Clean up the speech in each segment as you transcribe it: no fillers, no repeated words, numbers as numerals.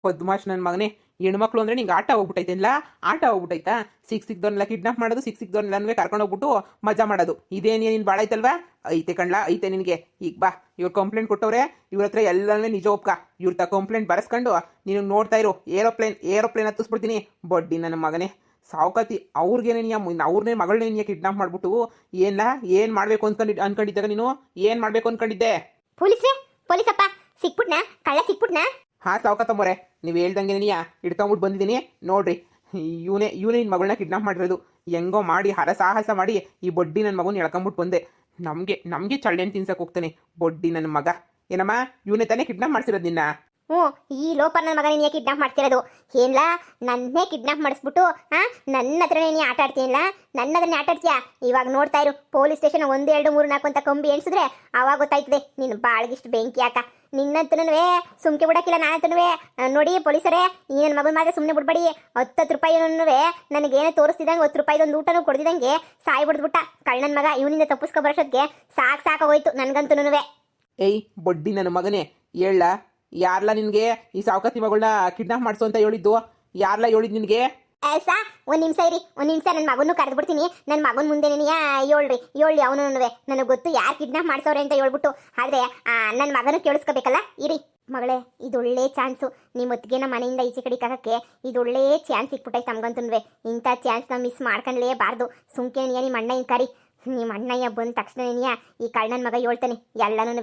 ಪದ್ಮಾಶ್ ನನ್ನ ಮಗನೇ, ಹೆಣ್ಮಕ್ಳು ಅಂದ್ರೆ ನಿಂಗೆ ಆಟ ಹೋಗ್ಬಿಟ್ಟೈತೇನಿಲ್ಲ, ಆಟ ಹೋಗ್ಬಿಟ್ಟೈತಾ? ಸಿಕ್ದವ್ರನ್ನೆಲ್ಲ ಕಿಡ್ನಾಪ್ ಮಾಡೋದು, ಸಿಕ್ದವ್ರನ್ನೆಲ್ಲ ಕರ್ಕೊಂಡು ಹೋಗ್ಬಿಟ್ಟು ಮಜಾ ಮಾಡೋದು, ಇದೇನೇ ನೀನು ಭಾಳ ಐತಲ್ವಾ? ಐತೆ ಕಣ್ಲಾ, ಐತೆ ನಿನಗೆ. ಈಗ ಬಾ, ಇವ್ರು ಕಂಪ್ಲೇಂಟ್ ಕೊಟ್ಟವ್ರೆ, ಇವ್ರ ಹತ್ರ ಎಲ್ಲನೇ ನಿಜ ಒಪ್ಕ. ಇವ್ರ ತ ಕಂಪ್ಲೇಂಟ್ ಬರೆಸ್ಕೊಂಡು ನೀನು ನೋಡ್ತಾ ಇರು, ಏರೋಪ್ಲೇನ್ ಹತ್ತಿಸ್ಬಿಡ್ತೀನಿ. ಬಡ್ಡಿ ನನ್ನ ಮಗನೇ ಸಾವುಕಾತಿ. ಅವ್ರನ್ನೇ ಮಗಳನ್ನೇ ಕಿಡ್ನಾಪ್ ಮಾಡ್ಬಿಟ್ಟು ಏನ್ ಮಾಡ್ಬೇಕು ಅನ್ಕೊಂಡಿದ್ದಾಗ ನೀನು ಏನ್ ಮಾಡ್ಬೇಕು ಅನ್ಕೊಂಡಿದ್ದೆ? ಪೊಲೀಸಪ್ಪ ಸಿಕ್ಬಿಟ್ನಾ? ಕಳ್ಳ ಸಿಕ್ಬಿಟ್ನಾ? ಹಾ ಸಾವುಕಾತಮ್ಮವ್ರೆ, ನೀವು ಹೇಳ್ದಂಗೆ ನೀ ಹಿಡ್ಕೊಂಬಿಟ್ಟು ಬಂದಿದ್ದೀನಿ ನೋಡ್ರಿ. ಇವನೇ ನಿನ್ನ ಮಗಳನ್ನ ಕಿಡ್ನಾಪ್ ಮಾಡಿರೋದು. ಹೆಂಗೋ ಮಾಡಿ ಹರಸಾಹಸ ಮಾಡಿ ಈ ಬಡ್ಡಿ ನನ್ನ ಮಗನ ಎಳ್ಕೊಂಬಿಟ್ಟು ಬಂದೆ. ನಮಗೆ ಚಳ್ಳೆಣ್ಣು ತಿನ್ಸಕ್ಕೆ ಹೋಗ್ತಾನೆ ಬಡ್ಡಿ ನನ್ನ ಮಗ. ಏನಮ್ಮ, ಇವನೇ ತಾನೇ ಕಿಡ್ನಾಪ್ ಮಾಡ್ಸಿರೋದು ನಿನ್ನ? ಹ್ಞೂ, ಈ ಲೋಪರ್ ನನ್ನ ಮಗ ನೀನೇ ಕಿಡ್ನಾಪ್ ಮಾಡ್ತಿರೋದು. ಏನ್ಲಾ, ನನ್ನೇ ಕಿಡ್ನಾಪ್ ಮಾಡಿಸ್ಬಿಟ್ಟು ನನ್ನ ಹತ್ರನೇ ನೀ ಆಟ ಆಡ್ತೀನಿಲ್ಲ, ನನ್ನ ಹತ್ರನೇ ಆಟ ಆಡ್ತೀಯಾ? ಇವಾಗ ನೋಡ್ತಾ ಇರು, ಪೊಲೀಸ್ ಸ್ಟೇಷನ್ 1 2 3 4 ಅಂತ ಕಂಬಿ ಎಣಿಸಿದ್ರೆ ಅವಾಗ ಗೊತ್ತಾಯ್ತದೆ ನಿನ್ನ ಬಾಳ್ಗಿಷ್ಟು ಬೆಂಕಿ ಯಾಕ. ನಿನ್ನಂತನೂ ಸುಮ್ಕೆ ಬಿಡಕ್ಕಿಲ್ಲ ನಾನಂತನೂ. ನೋಡಿ ಪೊಲೀಸರೇ, ಈ ನನ್ನ ಮಗನ ಮಾತ್ರ ಸುಮ್ಮನೆ ಬಿಡ್ಬೇಡಿ. 10 ರೂಪಾಯಿನೂ ನನಗೇನೇ ತೋರಿಸ್ತಿದ್ದಂಗೆ 10 ರೂಪಾಯಿದೊಂದು ಊಟನೂ ಕೊಡ್ತಿದ್ದಂಗೆ ಸಾಯಿ ಬಿಡ್ಬಿಟ್ಟ ಕಳ್ಳನ ಮಗ. ಇವನಿಂದ ತಪ್ಪಿಸ್ಕೊ ಬರೋಷ್ಟೊತ್ತಿಗೆ ಸಾಕಾಗೋಯ್ತು ನನಗಂತನೂ. ಏಯ್ ಬಡ್ಡಿ ನನ್ನ ಮಗನೇ, ಹೇಳ, ಯಾರ್ಲ ನಿನ್ಗೆ ಈ ಸಾವುಕಾತಿ ಮಗಳನ್ನ ಕಿಡ್ನಾಪ್ ಮಾಡಿಸು ಅಂತ ಹೇಳಿದ್ದು? ಯಾರ್ಲ ಹೇಳಿದ್ ನಿನ್ಗೆ? ಸಾ, ಒಂದ್ ನಿಮಿಷ ಇರಿ, ಒಂದ್ ನಿಮಿಷ. ನನ್ನ ಮಗನೂ ಕರೆದು ಬಿಡ್ತೀನಿ. ನನ್ನ ಮಗನ ಮುಂದೆ ಹೇಳ್ರಿ ಅವನು ನನಗೆ ಗೊತ್ತು ಯಾರು ಕಿಡ್ನಾಪ್ ಮಾಡ್ಸವ್ರೆ ಅಂತ ಹೇಳ್ಬಿಟ್ಟು. ಆದ್ರೆ ನನ್ನ ಮಗನೂ ಕೇಳಿಸ್ಕೋಬೇಕಲ್ಲ. ಇರಿ ಮಗಳೇ, ಇದೊಳ್ಳೆ ಚಾನ್ಸು. ನಿಮ್ಮ ಹೊತ್ತಿಗೆ ನಮ್ಮ ಮನೆಯಿಂದ ಈಚೆ ಕಡೆ ಕಾಕಕ್ಕೆ ಇದೊಳ್ಳೆ ಚಾನ್ಸ್ ಸಿಕ್ಬಿಟ್ಟೈತೆ ನಮ್ಗಂತೂ. ಇಂಥ ಚಾನ್ಸ್ನ ಮಿಸ್ ಮಾಡ್ಕೊಂಡ್ಲೇಬಾರ್ದು. ಸುಮ್ಕೆ ನಿಮ್ಮ ಅಣ್ಣ ಕರಿ. ನಿಮ್ಮ ಅಣ್ಣಯ್ಯ ಬಂದ ತಕ್ಷಣ ಈ ಕಳ್ಳನ ಮಗ ಹೇಳ್ತಾನೆ ಎಲ್ಲನೂ.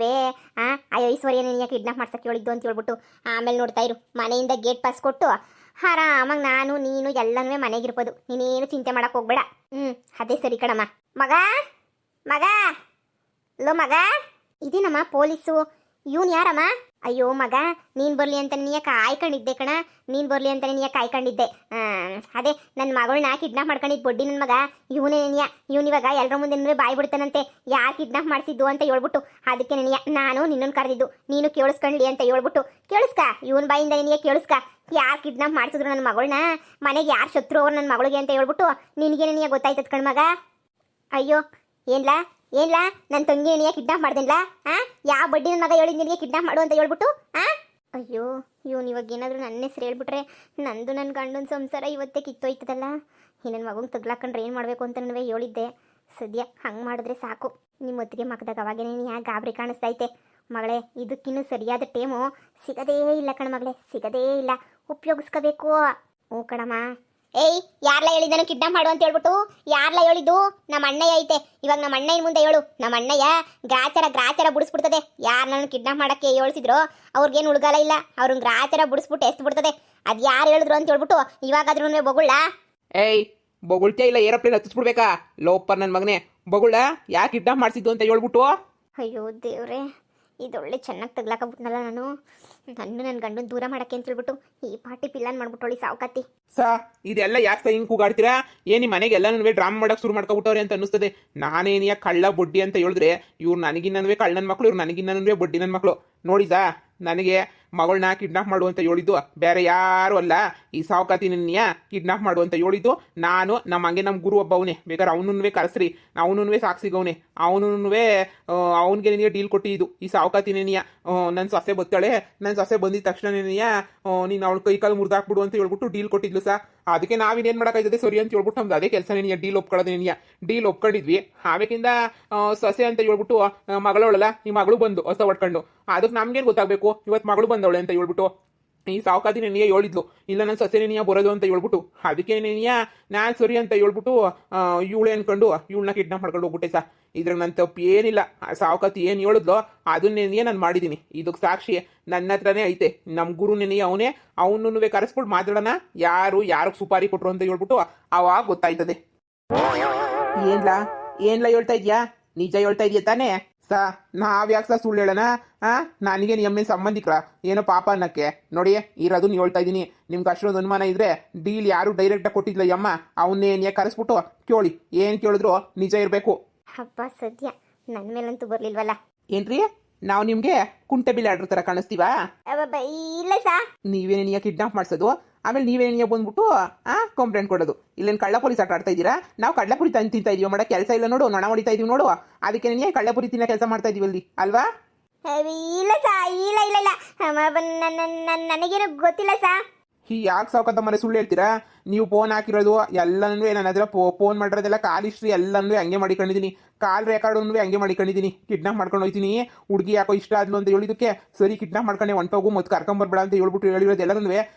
ಐಶ್ವರ್ಯನ ಕಿಡ್ನಾಪ್ ಮಾಡ್ಸಕ್ಕೆ ಹೇಳಿದ್ದು ಅಂತ ಹೇಳ್ಬಿಟ್ಟು ಆಮೇಲೆ ನೋಡ್ತಾ ಇರು, ಮನೆಯಿಂದ ಗೇಟ್ ಪಾಸ್ ಕೊಟ್ಟು ಆರಾಮಾಗಿ ನಾನು ನೀನು ಎಲ್ಲನೂ ಮನೆಗಿರ್ಬೋದು. ನೀನೇನು ಚಿಂತೆ ಮಾಡಕ್ ಹೋಗ್ಬೇಡ. ಅದೇ ಸರಿ ಕಣಮ್ಮ. ಮಗ ಇದೇನಮ್ಮ ಪೊಲೀಸು? ಇವನು ಯಾರಮ್ಮ? ಅಯ್ಯೋ ಮಗ, ನೀನು ಬರಲಿ ಅಂತ ಕಾಯ್ಕೊಂಡಿದ್ದೆ ಕಣ. ನೀನು ಬರಲಿ ಅಂತ ಕಾಯ್ಕೊಂಡಿದ್ದೆ. ಅದೇ ನನ್ನ ಮಗಳನ್ನ ಕಿಡ್ನಾಪ್ ಮಾಡ್ಕೊಂಡಿದ್ದು ಬಡ್ಡಿ ನನ್ನ ಮಗ ಇವನಿವಾಗ ಎಲ್ಲರ ಮುಂದೆ ಬಾಯಿ ಬಿಡ್ತಾನಂತೆ ಯಾರು ಕಿಡ್ನಾಪ್ ಮಾಡಿಸಿದ್ದು ಅಂತ ಹೇಳ್ಬಿಟ್ಟು. ಅದಕ್ಕೆ ನಾನು ನಿನ್ನನ್ನು ಕರೆದಿದ್ದು, ನೀನು ಕೇಳಿಸ್ಕೊಂಡ್ಲಿ ಅಂತ ಹೇಳ್ಬಿಟ್ಟು. ಕೇಳಿಸ್ಕ, ಇವನ ಬಾಯಿಂದ ಕೇಳಿಸ್ಕ. ಯಾರು ಕಿಡ್ನಾಪ್ ಮಾಡಿಸಿದ್ರು ನನ್ನ ಮಗಳನ್ನ, ಮನೆಗೆ ಯಾರು ಶತ್ರು ಅವ್ರು ನನ್ನ ಮಗಳಿಗೆ ಅಂತ ಹೇಳ್ಬಿಟ್ಟು ನಿನಗೆ ಗೊತ್ತಾಯ್ತದ ಕಣ್ಮಗ. ಅಯ್ಯೋ ಏನ್ಲಾ ನನ್ನ ತಂಗಿ ಕಿಡ್ನಾಪ್ ಮಾಡ್ದೇನ್ಲ? ಯಾವ ಬಡ್ಡಿ ನನ್ನ ಮಗ ಹೇಳಿದ್ ನಿನಗೆ ಕಿಡ್ನಾಪ್ ಮಾಡು ಅಂತ ಹೇಳ್ಬಿಟ್ಟು? ಅಯ್ಯೋ ಇವನು ಇವಾಗ ಏನಾದರೂ ನನ್ನ ಹೆಸರು ಹೇಳ್ಬಿಟ್ರೆ ನಂದು ನನ್ನ ಗಂಡನ ಸಂಸಾರ ಇವತ್ತೇ ಕಿತ್ತೋಯ್ತದಲ್ಲ. ಈ ನನ್ನ ಮಗಂಗೆ ತಗ್ಲಾಕೊಂಡ್ರೆ ಏನು ಮಾಡಬೇಕು ಅಂತ ನನಗೆ ಹೇಳಿದ್ದೆ. ಸದ್ಯ ಹಂಗೆ ಮಾಡಿದ್ರೆ ಸಾಕು. ನಿಮ್ಮ ಹೊತ್ತಿಗೆ ಮಕ್ಕದಾಗ ಅವಾಗೇನೇ ಗಾಬರಿ ಕಾಣಿಸ್ತೈತೆ. ಮಗಳೇ, ಇದಕ್ಕಿನ್ನೂ ಸರಿಯಾದ ಟೈಮು ಸಿಗದೇ ಇಲ್ಲ ಕಣ ಮಗಳೇ, ಸಿಗದೇ ಇಲ್ಲ. ಉಪಯೋಗಿಸ್ಕೋಬೇಕು. ಹ್ಞೂ ಕಣಮ್ಮ. ಏಯ್, ಯಾರ್ಲ ಹೇಳಿದ್ದಾನು ಕಿಡ್ನಾಪ್ ಮಾಡು ಅಂತ ಹೇಳ್ಬಿಟ್ಟು? ಯಾರ್ಲ ಹೇಳಿದ್ದು? ನಮ್ಮ ಅಣ್ಣಯ್ಯ ಐತೆ. ಇವಾಗ ನಮ್ಮ ಅಣ್ಣಯ್ಯನ ಮುಂದೆ ಹೇಳು. ನಮ್ಮ ಅಣ್ಣಯ್ಯ ಗ್ರಾಚಾರ ಬಿಡಿಸ್ಬಿಡ್ತದೆ. ಯಾರು ನನ್ನ ಕಿಡ್ನಾಪ್ ಮಾಡಕ್ಕೆ ಹೇಳ್ಸಿದ್ರು ಅವ್ರಿಗೇನು ಉಳ್ಗಾಲ ಇಲ್ಲ. ಅವ್ರನ್ನ ಗ್ರಾಚಾರ ಬಿಡಿಸ್ಬಿಟ್ಟು ಎಷ್ಟು ಬಿಡ್ತದೆ. ಅದು ಯಾರು ಹೇಳಿದ್ರು ಅಂತ ಹೇಳ್ಬಿಟ್ಟು ಇವಾಗಾದ್ರೂ ಬೊಗುಳ್ಳ? ಏಯ್ ಬೊಗುಳ್ತೇ ಇಲ್ಲ, ಏರೋಪ್ಲೇನ್ ಹತ್ತಿಸ್ಬಿಡ್ಬೇಕಾ? ಲೋಪರ್ ನನ್ನ ಮಗನೇ, ಬೊಗುಳ ಯಾಕೆ ಕಿಡ್ನಾಪ್ ಮಾಡಿಸಿದ್ದು ಅಂತ ಹೇಳ್ಬಿಟ್ಟು? ಅಯ್ಯೋ ದೇವ್ರೆ, ಇದೊಳ್ಳೆ ಚೆನ್ನಾಗಿ ತಗ್ಲಾಕಬಿಟ್ನಲ್ಲ ನಾನು. ನನ್ನ ಗಂಡನ ದೂರ ಮಾಡಕ್ಕೆ ಅಂತ ಹೇಳ್ಬಿಟ್ಟು ಈ ಪಾರ್ಟಿ ಪಿಲ್ಲನ್ ಮಾಡ್ಬಿಟ್ಟೋಳಿ ಸಾವುಕಾತಿ. ಇದೆಲ್ಲ ಯಾಕೆ ಹಿಂಗೆ ಕೂಗಾಡ್ತೀರಾ? ನಿಮ್ಮ ಮನೆಗೆ ಎಲ್ಲನೂ ಡ್ರಾಮಾ ಮಾಡಕ್ಕೆ ಶುರು ಮಾಡ್ಕೊಬಿಟ್ಟವ್ರೆ ಅಂತ ಅನ್ನಿಸ್ತದೆ. ನಾನೇನಿಯ ಕಳ್ಳ ಬೊಡ್ಡಿ ಅಂತ ಹೇಳಿದ್ರೆ ಇವ್ರು ನನಗಿನ್ನವೇ ಕಳ್ಳನ ಮಕ್ಕಳು, ಇವ್ರು ನನಗಿನ್ನವೇ ಬೊಡ್ಡಿ ನನ್ನ ಮಕ್ಕಳು. ನೋಡಿದಾ, ನನಗೆ ಮಗಳನ್ನ ಕಿಡ್ನಾಪ್ ಮಾಡು ಅಂತ ಹೇಳಿದ್ದು ಬೇರೆ ಯಾರು ಅಲ್ಲ, ಈ ಸಾವುಕಾತಿ ನಿನ್ನೆಯ ಕಿಡ್ನಾಪ್ ಮಾಡು ಅಂತ ಹೇಳಿದ್ದು ನಾನು. ನಮ್ಮ ಗುರು ಒಬ್ಬ ಅವನೇ, ಬೇಕಾದ್ರೆ ಅವನೂ ಕರೆಸ್ರಿ, ಅವನೂ ಸಾಕ್ಷಿಗವನೇ, ಅವನಿಗೆ ನಿನಗೆ ಡೀಲ್ ಕೊಟ್ಟಿದ್ದು ಈ ಸಾವುಕಾತಿ ನಿನ್ನೆಯ. ನನ್ನ ಸೊಸೆ ಬತ್ತಾಳೆ, ನನ್ನ ಸೊಸೆ ಬಂದಿದ ತಕ್ಷಣ ನಿನ್ನೆಯ ನೀನು ಅವಳು ಕೈ ಕಾಲು ಮುರಿದಾಕ್ಬಿಡು ಅಂತ ಹೇಳ್ಬಿಟ್ಟು ಡೀಲ್ ಕೊಟ್ಟಿದ್ಲು ಸಾ. ಅದಕ್ಕೆ ನಾವಿನ್ನೇನು ಮಾಡೋಕ್ಕಾಯ್ತದೆ ಸರಿ ಅಂತ ಹೇಳ್ಬಿಟ್ಟು ನಮ್ದು ಅದೇ ಕೆಲಸ ನಿನ್ನೆಯ ಡೀಲ್ ಒಪ್ಕೊಳ್ಳೋದು. ನಿನ್ನೆಯ ಡೀಲ್ ಒಪ್ಕೊಂಡಿದ್ವಿ. ಆಮೇಕಿಂದ ಸೊಸೆ ಅಂತ ಹೇಳ್ಬಿಟ್ಟು ಮಗಳವಳಲ್ಲ, ಈ ಮಗಳು ಬಂದು ಹೊಸ ಹೊಡ್ಕೊಂಡು. ಅದಕ್ಕೆ ನಮ್ಗೇನು ಗೊತ್ತಾಗಬೇಕು, ಇವತ್ತು ಮಗಳು ಬಂದವಳೆ ಅಂತ ಹೇಳ್ಬಿಟ್ಟು ಈ ಸಾವುಕಾತಿ ನೆನೆಯ ಹೇಳಿದ್ಲು. ಇಲ್ಲ ನನ್ನ ಸೊಸೆ ನೆನೆಯ ಬರೋದು ಅಂತ ಹೇಳ್ಬಿಟ್ಟು. ಅದಕ್ಕೆ ನೆನೆಯ ನಾನು ಸರಿ ಅಂತ ಹೇಳ್ಬಿಟ್ಟು ಇವಳು ಅನ್ಕೊಂಡು ಇವಳನ್ನ ಕಿಡ್ನಾಪ್ ಮಾಡ್ಕೊಂಡು ಹೋಗ್ಬಿಟ್ಟೆ ಸಾ. ಇದ್ರಾಗ ನನ್ನ ತಪ್ಪು ಏನಿಲ್ಲ. ಸಾವುಕಾತಿ ಏನು ಹೇಳಿದ್ಲೋ ಅದನ್ನೇನೆಯೇ ನಾನು ಮಾಡಿದ್ದೀನಿ. ಇದಕ್ಕೆ ಸಾಕ್ಷಿ ನನ್ನ ಹತ್ರನೇ ಐತೆ. ನಮ್ಮ ಗುರು ನೆನೆಯ ಅವನೂ ಕರೆಸ್ಬಿಟ್ಟು ಮಾತಾಡೋಣ, ಯಾರಿಗೆ ಸುಪಾರಿ ಕೊಟ್ರು ಅಂತ ಹೇಳ್ಬಿಟ್ಟು ಅವಾಗ ಗೊತ್ತಾಯ್ತದೆ. ಏನ್ಲಾ ಹೇಳ್ತಾ ಇದ್ಯಾ? ನಿಜ ಹೇಳ್ತಾ ಇದೆಯಾ ತಾನೇ ಸಾ? ನಾವ್ಯಾಕೆ ಸಾ ಸುಳ್ಳು ಹೇಳೋಣ? ನನಗೆ ನಿಮ್ಮ ಸಂಬಂಧಿಕರ ಏನೋ ಪಾಪ ಅನ್ನಕ್ಕೆ ನೋಡಿ ಇರೋದು ನೀವು ಹೇಳ್ತಾ ಇದ್ದೀನಿ. ನಿಮ್ಗೆ ಅಷ್ಟೊಂದು ಅನುಮಾನ ಇದ್ರೆ ಡೀಲ್ ಯಾರು ಡೈರೆಕ್ಟಾಗಿ ಕೊಟ್ಟಿದ್ಲ ಯಮ್ಮ, ಅವನ್ನೇ ಕರೆಸ್ಬಿಟ್ಟು ಕೇಳಿ. ಏನು ಕೇಳಿದ್ರು ನಿಜ ಇರಬೇಕು. ಹಬ್ಬ ಸದ್ಯ ನನ್ನ ಮೇಲಂತೂ ಬರ್ಲಿಲ್ವಲ್ಲ. ಏನ್ರಿ, ನಾವು ನಿಮ್ಗೆ ಕುಂಟೆ ಬಿಲ್ ಆಡ್ರ ತರ ಕಾಣಿಸ್ತೀವಾ? ಇಲ್ಲ ಸಾ. ನೀವೇನೇನಿಯ ಕಿಡ್ನಾಪ್ ಮಾಡಿಸೋದು, ಆಮೇಲೆ ನೀವೇನೇನಿಯ ಬಂದ್ಬಿಟ್ಟು ಕಂಪ್ಲೇಂಟ್ ಕೊಡೋದು. ಇಲ್ಲೇನು ಕಳ್ಳ ಪುರಿ ಆಟ ಆಡ್ತಾ ಇದ್ದೀರಾ? ನಾವು ಕಳ್ಳಪುರಿ ತಿಂತಾ ಇದೀವಿ, ಮಾಡೋ ಕೆಲಸ ಇಲ್ಲ ನೋಡು, ನೊಣ ಹೊಡಿತಾ ಇದೀವಿ ನೋಡು. ಅದಕ್ಕೆ ನೀನು ಕಳ್ಳಪುರಿ ತಿನ್ನೋ ಕೆಲಸ ಮಾಡ್ತಾ ಇದೀವಿ ಅಲ್ಲಿ ಅಲ್ವಾ? ಇಲ್ಲ ಸಾ, ಇಲ್ಲ ಇಲ್ಲ ಇಲ್ಲ ನನಗೇನು ಗೊತ್ತಿಲ್ಲ ಸಾ. ಯಾಕೆ ಸಾವುಕಾರಮ್ಮ ಮನೆ ಸುಳ್ಳು ಹೇಳ್ತೀರಾ? ನೀವು ಫೋನ್ ಹಾಕಿರೋದು ಎಲ್ಲನೂ ನನ್ನ ಹತ್ರ ಫೋನ್ ಮಾಡಿರೋದೆಲ್ಲ ಕಾಲ್ ಹಿಸ್ಟ್ರಿ ಎಲ್ಲನೂ ಹಂಗೆ ಮಾಡಿಕೊಂಡಿದ್ದೀನಿ. ಕಾಲ್ ರೆಕಾರ್ಡನ್ನು ಹಂಗೆ ಮಾಡಿಕೊಂಡಿದ್ದೀನಿ. ಕಿಡ್ನಾಪ್ ಮಾಡ್ಕೊಂಡು ಹೋಗ್ತೀನಿ, ಹುಡುಗಿ ಯಾಕೋ ಇಷ್ಟ ಆದ್ಲು ಅಂತ ಹೇಳಿದಕ್ಕೆ ಸರಿ ಕಿಡ್ನಾಪ್ ಮಾಡ್ಕೊಂಡೆ ಹೊಂಟೋಗು ಮತ್ತು ಕರ್ಕೊಂಬರ್ಬೇಡ ಅಂತ ಹೇಳ್ಬಿಟ್ಟು ಹೇಳಿರೋದೆಲ್ಲನೂ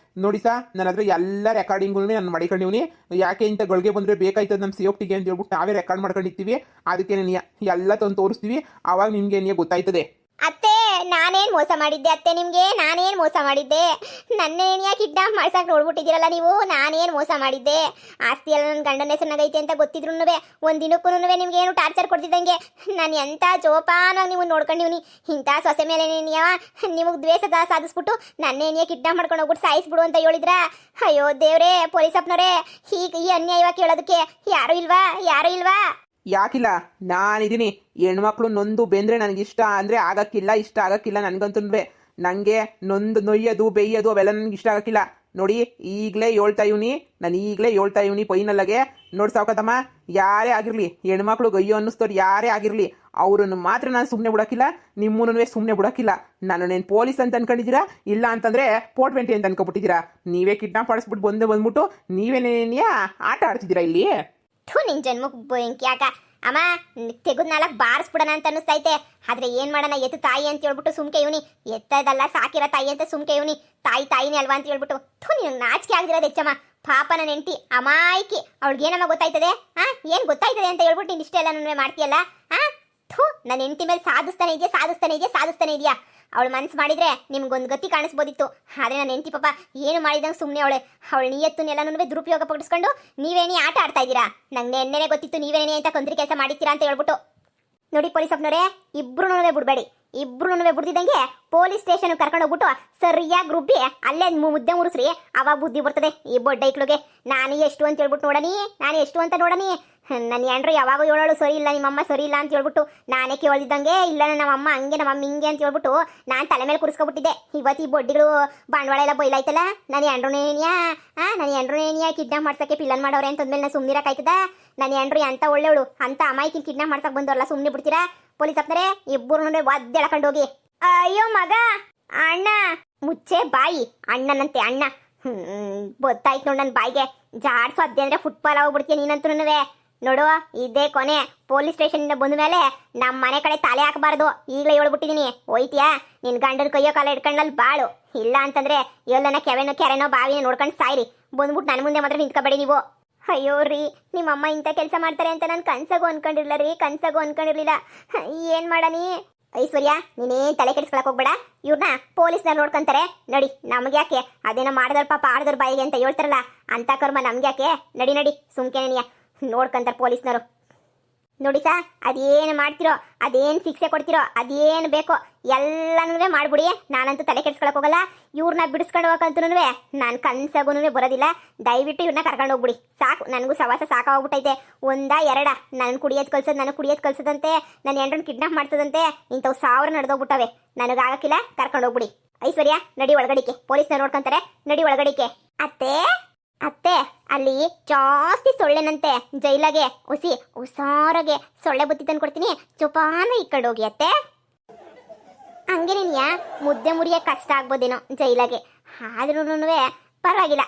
ನೋಡಿ ಸಾ, ನನ್ನ ಹತ್ರ ಎಲ್ಲ ರೆಕಾರ್ಡಿಂಗು ನಾನು ಮಾಡಿಕೊಂಡಿವ್ನಿ. ಯಾಕೆ ಇಂಥ ಗಳಿಗೆ ಬಂದರೆ ಬೇಕಾಯ್ತದೆ ನಮ್ಮ ಸೇಫ್ಟಿಗೆ ಅಂತ ಹೇಳ್ಬಿಟ್ಟು ನಾವೇ ರೆಕಾರ್ಡ್ ಮಾಡ್ಕೊಂಡಿರ್ತೀವಿ. ಅದಕ್ಕೆ ಎಲ್ಲ ತಂದು ತೋರಿಸ್ತೀವಿ, ಆವಾಗ ನಿಮಗೆ ಗೊತ್ತಾಯ್ತದೆ. ಅತ್ತೆ ನಾನೇನ್ ಮೋಸ ಮಾಡಿದ್ದೆ ಅತ್ತೆ ನಿಮ್ಗೆ? ನಾನೇನ್ ಮೋಸ ಮಾಡಿದ್ದೆ? ನನ್ನೇನ್ ಯಾಕೆ ಕಿಡ್ನಾಪ್ ಮಾಡ್ಸಕ್ ನೋಡ್ಬಿಟ್ಟಿದ್ದೀರಲ್ಲ ನೀವು? ನಾನೇನ್ ಮೋಸ ಮಾಡಿದ್ದೆ? ಆಸ್ತಿ ಎಲ್ಲ ನನ್ನ ಗಂಡನ ಹೆಸರಿನಾಗೈತೆ ಅಂತ ಗೊತ್ತಿದ್ರು ಒಂದಿನಕ್ಕೂ ನಿಮ್ಗೆ ಏನು ಟಾರ್ಚರ್ ಕೊಡ್ತಿದ್ದಂಗೆ ನಾನು ಎಂತ ಜೋಪಾನಾಗಿ ನೀವು ನೋಡ್ಕೊಂಡಿವ್ನಿ. ಇಂಥ ಸೊಸೆ ಮೇಲೆ ನಿಮಗೆ ದ್ವೇಷ ಸಾಧಿಸ್ಬಿಟ್ಟು ನನ್ನೇನಿಯ ಕಿಡ್ನಾಪ್ ಮಾಡ್ಕೊಂಡು ಹೋಗ್ಬಿಟ್ಟು ಸಾಯಿಸ್ಬಿಡು ಅಂತ ಹೇಳಿದ್ರ? ಅಯ್ಯೋ ದೇವ್ರೇ, ಪೊಲೀಸಪ್ಪನವರೇ, ಹೀಗೆ ಈ ಅನ್ಯಾಯವಾಗಿ ಕೇಳೋದಕ್ಕೆ ಯಾರು ಇಲ್ವಾ? ಯಾರು ಇಲ್ವಾ? ಯಾಕಿಲ್ಲ, ನಾನಿದ್ದೀನಿ. ಹೆಣ್ಮಕ್ಳು ನೊಂದು ಬೆಂದ್ರೆ ನನಗಿಷ್ಟ ಅಂದರೆ ಆಗಕ್ಕಿಲ್ಲ, ಇಷ್ಟ ಆಗಕ್ಕಿಲ್ಲ ನನಗಂತೂ. ನನಗೆ ನೊಯ್ಯೋದು ಬೇಯೋದು ಅವೆಲ್ಲ ನನಗೆ ಇಷ್ಟ ಆಗಕ್ಕಿಲ್ಲ. ನೋಡಿ ಈಗಲೇ ಹೇಳ್ತಾ ಇವ್ನಿ, ನಾನು ಈಗಲೇ ಹೇಳ್ತಾ ಇವ್ನಿ ಫೈನಲ್ಲಾಗೆ. ನೋಡಿ ಸಾವುಕಾರಮ್ಮ, ಯಾರೇ ಆಗಿರಲಿ, ಹೆಣ್ಮಕ್ಳು ಗಯ್ಯೋ ಅನ್ನಿಸ್ತೋರು ಯಾರೇ ಆಗಿರಲಿ, ಅವ್ರನ್ನು ಮಾತ್ರ ನಾನು ಸುಮ್ಮನೆ ಬಿಡೋಕ್ಕಿಲ್ಲ, ನಿಮ್ಮನ್ನು ಸುಮ್ಮನೆ ಬಿಡೋಕ್ಕಿಲ್ಲ. ನಾನು ಪೊಲೀಸ್ ಅಂತ ಅನ್ಕೊಂಡಿದ್ದೀರಾ? ಇಲ್ಲ ಅಂತಂದರೆ 420 ಅಂತ ಅನ್ಕೊಬಿಟ್ಟಿದ್ದೀರಾ? ನೀವೇ ಕಿಡ್ನಾಪ್ ಮಾಡಿಸ್ಬಿಟ್ಟು ಬಂದ್ಬಿಟ್ಟು ನೀವೇನೇನಿಯ ಆಟ ಆಡ್ತಿದ್ದೀರಾ ಇಲ್ಲಿ? ನಿನ್ ಜನ್ಮಕ್ ಬೆಂಕಿ ಯಾಕ ಅಮ್ಮ, ತೆಗೆದ್ 4 ಬಾರಿಸ್ಬಿಡೋಣ ಅಂತ ಅನಿಸ್ತೈತೆ. ಆದ್ರೆ ಏನ್ ಮಾಡೋಣ, ಎತ್ತು ತಾಯಿ ಅಂತ ಹೇಳ್ಬಿಟ್ಟು ಸುಮ್ಕೆ ಇವನಿ, ಎತ್ತದಲ್ಲ ಸಾಕಿರೋ ತಾಯಿ ಅಂತ ಸುಮ್ಕೆ ಇವನಿ. ತಾಯಿನೇ ಅಲ್ವಾ ಅಂತ ಹೇಳ್ಬಿಟ್ಟು ನಿನಗೆ ನಾಚಿಕೆ ಆಗದಿರೋದು ಹೆಚ್ಚಮ್ಮ. ಪಾಪ ನನ್ನ ಹೆಂಡತಿ ಅಮಾಯಕಿ, ಅವಳಿಗೇನಮ್ಮ ಗೊತ್ತಾಯ್ತದೆ? ಏನ್ ಗೊತ್ತಾಯ್ತದೆ ಅಂತ ಹೇಳ್ಬಿಟ್ಟು ನೀನು ಇಷ್ಟೆಲ್ಲ ನನ್ನ ಮಾಡ್ತೀಯಲ್ಲ? ನನ್ನ ಹೆಂಡತಿ ಮೇಲೆ ಸಾಧಿಸ್ತಾನೆ ಇದೆಯಾ? ಅವಳು ಮನ್ಸು ಮಾಡಿದ್ರೆ ನಿಮ್ಗೊಂದು ಗತಿ ಕಾಣಿಸ್ಬೋದಿತ್ತು. ಆದ್ರೆ ನನ್ನ ಹೆಂಡತಿ ಪಾಪ ಏನು ಮಾಡಿದಂಗೆ ಸುಮ್ಮನೆ ಅವಳು ನಿಯತ್ತನ್ನೆಲ್ಲನೂ ದುರುಪಯೋಗ ಪಡಿಸ್ಕೊಂಡು ನೀವೇನೇ ಆಟ ಆಡ್ತಾ ಇದ್ದೀರಾ? ನಂಗೆ ಎಣ್ಣೆನೇ ಗೊತ್ತಿತ್ತು ನೀವೇನೇ ಅಂತ ಕೊಂದ್ರಿ ಕೆಲಸ ಮಾಡಿರ್ತೀರಾ ಅಂತ ಹೇಳ್ಬಿಟ್ಟು. ನೋಡಿ ಪೊಲೀಸಪ್ಪನವರೇ, ಇಬ್ರು ಬಿಡಬೇಡಿ. ಇಬ್ರು ಬಿಡ್ದಿದ್ದಂಗೆ ಪೊಲೀಸ್ ಸ್ಟೇಷನ್ ಕರ್ಕೊಂಡು ಹೋಗ್ಬಿಟ್ಟು ಸರಿಯಾಗಿ ರುಬ್ಬಿ ಅಲ್ಲೇ ಮುದ್ದೆ ಮುರಿಸ್ರಿ, ಅವಾಗ ಬುದ್ಧಿ ಬರ್ತದೆ ಈ ಬೊಡ್ಡ ಐಕ್ಳಿಗೆ. ನಾನು ಎಷ್ಟು ಅಂತ ಹೇಳ್ಬಿಟ್ಟು ನೋಡನಿ. ನನ್ನ ಹೆಂಡ್ರು ಯಾವಾಗೂ ಹೇಳೋಳು ಸರಿ ಇಲ್ಲ, ನಿಮ್ಮಮ್ಮ ಸರಿ ಇಲ್ಲ ಅಂತ ಹೇಳ್ಬಿಟ್ಟು ನಾನೇ ಕೇಳಿದಂಗೆ, ಇಲ್ಲ ನಮ್ಮಮ್ಮ ಹಂಗೆ ನಮ್ಮಮ್ಮ ಹಿಂಗೆ ಅಂತ ಹೇಳ್ಬಿಟ್ಟು ನಾನು ತಲೆ ಮೇಲೆ ಕುಡಿಸ್ಕೊಬಿಟ್ಟಿದ್ದೆ. ಇವತ್ತು ಈ ಬೊಡ್ಡಿಗಳು ಬಂಡವಾಳ ಎಲ್ಲ ಬೈಲಾಯ್ತಲ್ಲ, ನನ್ನ ಹೆಂಡ್ರುನೇನಿಯಾ ಕಿಡ್ನಾಪ್ ಮಾಡ್ಸಕ್ಕೆ ಪಿಲ್ಲನ್ ಮಾಡೋರೆ ಅಂತಂದ್ಮೇಲೆ ನಾನು ಸುಮ್ಮನಿರಕ್ಕಾಯ್ತದ? ನನ್ನ ಹೆಂಡ್ರು ಅಂತ ಒಳ್ಳೆವಳು ಅಂತ ಅಮಾಯಕಿನ ಕಿಡ್ನಾಪ್ ಮಾಡ್ಸಕ್ ಬಂದವರಲ್ಲ, ಸುಮ್ಮನೆ ಬಿಡ್ತೀರಾ? ಪೊಲೀಸಪ್ಪನರೇ, ಇಬ್ಬರು ಒದ್ದೆಳ್ಕೊಂಡು ಹೋಗಿ. ಅಯ್ಯೋ ಮಗ, ಅಣ್ಣ ಮುಚ್ಚೆ ಬಾಯಿ, ಅಣ್ಣನಂತೆ ಅಣ್ಣ. ಗೊತ್ತಾಯ್ತು ನೋಡು ನನ್ನ ಬಾಯಿಗೆ. ಜಾಡ್ಸು ಅದ್ದೆ ಅಂದ್ರೆ ಫುಟ್ಬಾಲ್ ಹೋಗ್ಬಿಡ್ತೀಯ ನೀನಂತೂ. ನೋಡು, ಇದೇ ಕೊನೆ. ಪೊಲೀಸ್ ಸ್ಟೇಷನ್ ಬಂದ ಮೇಲೆ ನಮ್ಮ ಮನೆ ಕಡೆ ತಲೆ ಹಾಕಬಾರ್ದು, ಈಗಲೇ ಹೇಳ್ಬಿಟ್ಟಿದ್ದೀನಿ. ಹೋಯ್ತಿಯಾ? ನಿನ್ ಗಂಡನ ಕೈಯೋ ಕಾಲ ಇಟ್ಕೊಂಡಲ್ಲಿ ಬಾಳು. ಇಲ್ಲ ಅಂತಂದ್ರೆ ಎಲ್ಲನ ಕೆರೆನೋ ಬಾವಿನ ನೋಡ್ಕೊಂಡು ಸಾಯ್ರಿ. ಬಂದ್ಬಿಟ್ಟು ನನ್ನ ಮುಂದೆ ಮಾತ್ರ ನಿಂತ್ಕೋಬೇಡಿ ನೀವು. ಅಯ್ಯೋ ರೀ, ನಿಮ್ಮಮ್ಮ ಇಂಥ ಕೆಲಸ ಮಾಡ್ತಾರೆ ಅಂತ ನಾನು ಕನ್ಸಾಗೂ ಅನ್ಕೊಂಡಿರ್ಲಿಲ್ಲ. ಏನ್ ಮಾಡನಿ? ಐಶ್ವರ್ಯ, ನೀನೇನ್ ತಲೆ ಕೆಡಿಸ್ಕೊಳಕ್ ಹೋಗ್ಬೇಡ. ಇವ್ರನ್ನ ಪೊಲೀಸ್ನವ್ರು ನೋಡ್ಕೊಂತಾರೆ. ನೋಡಿ, ನಮ್ಗೆ ಯಾಕೆ? ಅದೇನೋ ಮಾಡಿದವ್ರ ಪಾಪ ಆಡ್ದವ್ರ ಬಾಯಿಗೆ ಅಂತ ಹೇಳ್ತಾರಲ್ಲ, ಅಂತ ಕರ್ಮ ನಮ್ಗೆ ಯಾಕೆ? ನಡಿ ಸುಮ್ಕೆ ನೋಡ್ಕೊಂತಾರೆ ಪೊಲೀಸ್ನವರು. ನೋಡಿ ಸಾ, ಅದೇನು ಮಾಡ್ತಿರೋ, ಅದೇನು ಶಿಕ್ಷೆ ಕೊಡ್ತಿರೋ, ಅದೇನು ಬೇಕೋ ಎಲ್ಲನೂ ಮಾಡ್ಬಿಡಿ. ನಾನಂತೂ ತಲೆ ಕೆಡ್ಸ್ಕೊಳಕ್ ಹೋಗಲ್ಲ. ಇವ್ರನ್ನ ಬಿಡಿಸ್ಕೊಂಡು ಹೋಗಂತೂ ನಾನು ಕನ್ಸಾಗೂ ಬರೋದಿಲ್ಲ. ದಯವಿಟ್ಟು ಇವ್ರನ್ನ ಕರ್ಕೊಂಡು ಹೋಗ್ಬಿಡಿ. ಸಾಕು, ನನಗೂ ಸವಾಸ ಸಾಕಾಗ್ಬಿಟ್ಟೈತೆ. 1 2 ನನಗೆ ಕುಡಿಯೋದು ಕಳ್ಸೋದಂತೆ, ನನ್ನ ಹೆಂಡ್ರನ್ನ ಕಿಡ್ನಾಪ್ ಮಾಡ್ಸೋದಂತೆ, ಇಂಥವು 1000 ನಡೆದೋಗ್ಬಿಟ್ಟವೆ. ನನಗಾಗಕ್ಕಿಲ್ಲ, ಕರ್ಕೊಂಡು ಹೋಗ್ಬಿಡಿ. ಐಶ್ವರ್ಯ, ನಡಿ ಒಳಗಡಿಕೆ, ಪೊಲೀಸ್ನ ನೋಡ್ಕೊಂತಾರೆ. ನಡಿ ಒಳಗಡಿಕೆ. ಅತ್ತೆ ಅಲ್ಲಿ ಜಾಸ್ತಿ ಸೊಳ್ಳೆನಂತೆ, ಜೈಲಾಗೆ ಹುಷಾರಾಗೆ ಸೊಳ್ಳೆ ಬುತ್ತಿ ತಂದು ಕೊಡ್ತೀನಿ, ಚುಪಾನ ಇಕ್ಕಂಡು ಹೋಗಿ ಅತ್ತೆ. ಹಂಗೇನೇನಿಯಾ ಮುದ್ದೆ ಮುರಿಯೋಕೆ ಕಷ್ಟ ಆಗ್ಬೋದೇನೋ ಜೈಲಾಗೆ, ಆದ್ರೂ ಪರವಾಗಿಲ್ಲ.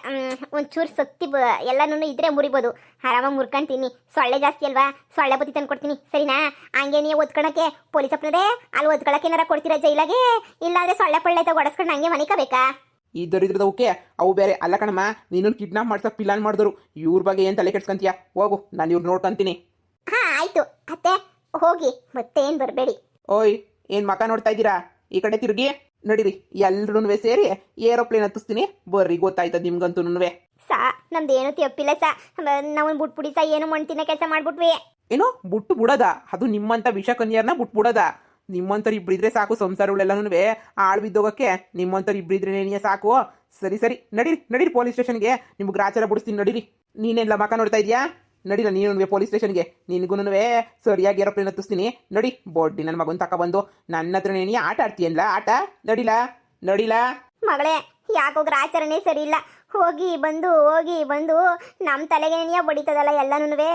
ಒಂಚೂರು ಸಕ್ತಿ ಎಲ್ಲನೂ ಇದ್ರೆ ಮುರಿಬೋದು, ಆರಾಮಾಗಿ ಮುರ್ಕೊಂತೀನಿ. ಸೊಳ್ಳೆ ಜಾಸ್ತಿ ಅಲ್ವಾ, ಸೊಳ್ಳೆ ಬುತ್ತಿ ತಂದು ಕೊಡ್ತೀನಿ, ಸರಿನಾ? ಹಂಗೆ ನೀವು ಒದ್ಕೊಳಕ್ಕೆ ಪೊಲೀಸಪ್ಪನದೇ ಅಲ್ಲಿ ಒದ್ಕೊಳಕ್ಕೆ ಏನಾರ ಕೊಡ್ತೀರಾ ಜೈಲಾಗೆ? ಇಲ್ಲಾಂದ್ರೆ ಸೊಳ್ಳೆ ಪಳ್ಳೆ ತಗೊಡಸ್ಕೊಂಡು ಹಂಗೆ ಮನಿಕಬೇಕಾ? ಈ ದರಿದ್ರದವಕ್ಕೆ ಅವು ಬೇರೆ ಅಲ್ಲ ಕಣಮ್ಮ. ನೀನು ಕಿಡ್ನಾಪ್ ಮಾಡ್ಸಕ್ ಪ್ಲಾನ್ ಮಾಡಿದ್ರು. ಇವ್ರ ಬಗ್ಗೆ ಏನು ತಲೆ ಕೆಡ್ಸ್ಕೊಂತೀಯ? ಹೋಗು, ನಾನು ಇವ್ರು ನೋಡ್ಕೊಂತೀನಿ. ಆಯ್ತು ಅತ್ತೆ, ಹೋಗಿ, ಮತ್ತೇನು ಬರಬೇಡಿ. ಓಯ್, ಏನು ಮಕ ನೋಡ್ತಾ ಇದ್ದೀರಾ? ಈ ಕಡೆ ತಿರುಗಿ ನಡೀರಿ, ಎಲ್ರೂ ಸೇರಿ ಏರೋಪ್ಲೇನ್ ಹತ್ತಿಸ್ತೀನಿ, ಬರ್ರಿ. ಗೊತ್ತಾಯ್ತದ ನಿಮ್ಗಂತೂ ಸಾ, ನಮ್ದೇನು ತಪ್ಪಿಲ್ಲ ಸಾ. ನಾವು ಬಿಟ್ಬಿಡಿ ಸಾ, ಏನು ಮಣ್ತಿನ ಕೆಲಸ ಮಾಡ್ಬಿಟ್ವಿ. ಏನೋ ಬಿಟ್ಟು ಬಿಡೋದ? ಅದು ನಿಮ್ಮಂತ ವಿಷ ಕನ್ಯಾರನ್ನ ಬಿಟ್ಬಿಡೋದ? ನಿಮ್ಮಂತರು ಇಬ್ಬರಿದ್ರೆ ಸಾಕು ಸಂಸಾರಗಳೆಲ್ಲನೂ ಆಳ್ ಬಿದ್ದೋಗಕ್ಕೆ. ನಿಮ್ಮಂತರು ಇಬ್ಬರಿದ್ರೆ ಸಾಕು. ಸರಿ ನಡೀರಿ ಪೊಲೀಸ್ ಸ್ಟೇಷನ್ಗೆ. ನಿಮ್ಗೆ ಗ್ರಾಚಾರ ಬಿಡಿಸ್ತೀನಿ, ನಡೀರಿ. ನೀನೆಲ್ಲ ಮಕ ನೋಡ್ತಾ ಇದೆಯಾ? ನಡೀಲ ನೀನು ಪೊಲೀಸ್ ಸ್ಟೇಷನ್ಗೆ. ನಿನಗೂ ಸರಿಯಾಗಿ ಏರೋಪ್ಲೇನ್ ಹತ್ತಿಸ್ತೀನಿ. ನಡಿ, ಬೋಡ್ಡಿ ನನ್ನ ಮಗನ ತಗೊಬಂದು ನನ್ನ ಹತ್ರ ನೇನಿ ಆಟ ಆಡ್ತೀಯಲ್ಲ, ಆಟ ನಡಿಲ ಮಗಳೇ. ಯಾಕೋ ಗ್ರಾಚಾರನೇ ಸರಿ ಇಲ್ಲ. ಹೋಗಿ ಬಂದು ನಮ್ಮ ತಲೆಗೆ ಬಡಿತದಲ್ಲ ಎಲ್ಲನೂ.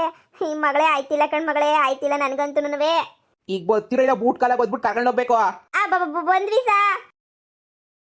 ಈ ಮಗಳೇ ಆಯ್ತಿಲ್ಲ ಕಣ್ ಮಗಳೇ, ಆಯ್ತಿಲ್ಲ ನನಗಂತೂ. ಈಗ ಬರ್ತಿರೋ ಇಲ್ಲ ಬೂಟ್ ಕಾಲಾಗ ಓದ್ಬಿಟ್ಟು ಕರ್ಕೊಂಡು ಹೋಗ್ಬೇಕು ಬಂದ್ವಿ ಸಾ